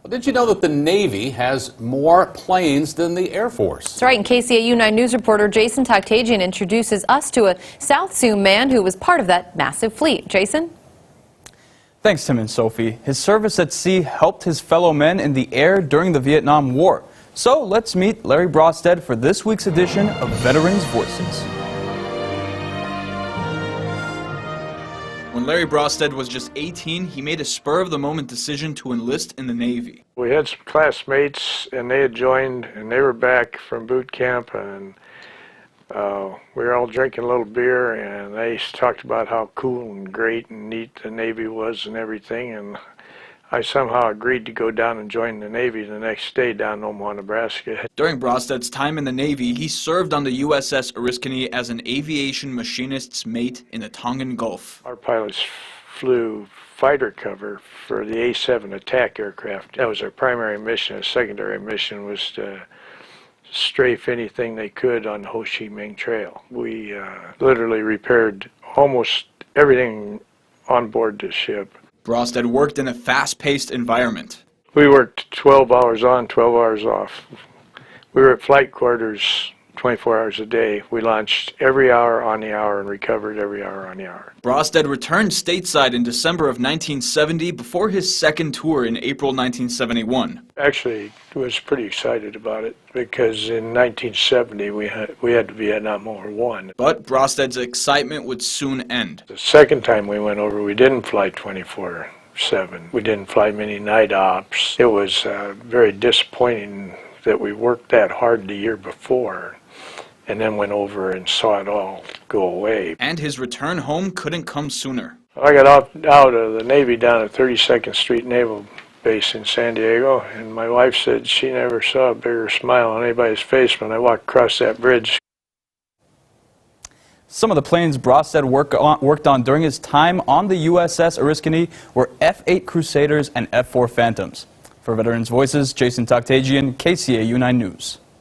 Well, did you know that the Navy has more planes than the Air Force? That's right, and KCAU 9 News reporter Jason Takhtadjian introduces us to a South Sioux man who was part of that massive fleet. Jason? Thanks, Tim and Sophie. His service at sea helped his fellow men in the air during the Vietnam War. So let's meet Larry Brosted for this week's edition of Veterans Voices. When Larry Brosted was just 18, he made a spur-of-the-moment decision to enlist in the Navy. We had some classmates, and they had joined, and they were back from boot camp, and we were all drinking a little beer, and they talked about how cool and great and neat the Navy was and everything, and I somehow agreed to go down and join the Navy the next day down in Omaha, Nebraska. During Brosted's time in the Navy, he served on the U.S.S. Oriskany as an aviation machinist's mate in the Tongan Gulf. Our pilots flew fighter cover for the A-7 attack aircraft. That was our primary mission. Our secondary mission was to strafe anything they could on the Ho Chi Minh Trail. We literally repaired almost everything on board the ship. Brosted worked in a fast-paced environment. We worked 12 hours on, 12 hours off. We were at flight quarters 24 hours a day. We launched every hour on the hour and recovered every hour on the hour. Brosted returned stateside in December of 1970 before his second tour in April 1971. Actually, was pretty excited about it because in 1970 we had the Vietnam War won. But Brosted's excitement would soon end. The second time we went over, we didn't fly 24/7. We didn't fly many night ops. It was very disappointing that we worked that hard the year before and then went over and saw it all go away. And his return home couldn't come sooner. I got out of the Navy down at 32nd Street Naval Base in San Diego, and my wife said she never saw a bigger smile on anybody's face when I walked across that bridge. Some of the planes Brosted worked on during his time on the U.S.S. Oriskany were F-8 Crusaders and F-4 Phantoms. For Veterans Voices, Jason Takhtadjian, KCAU 9 News.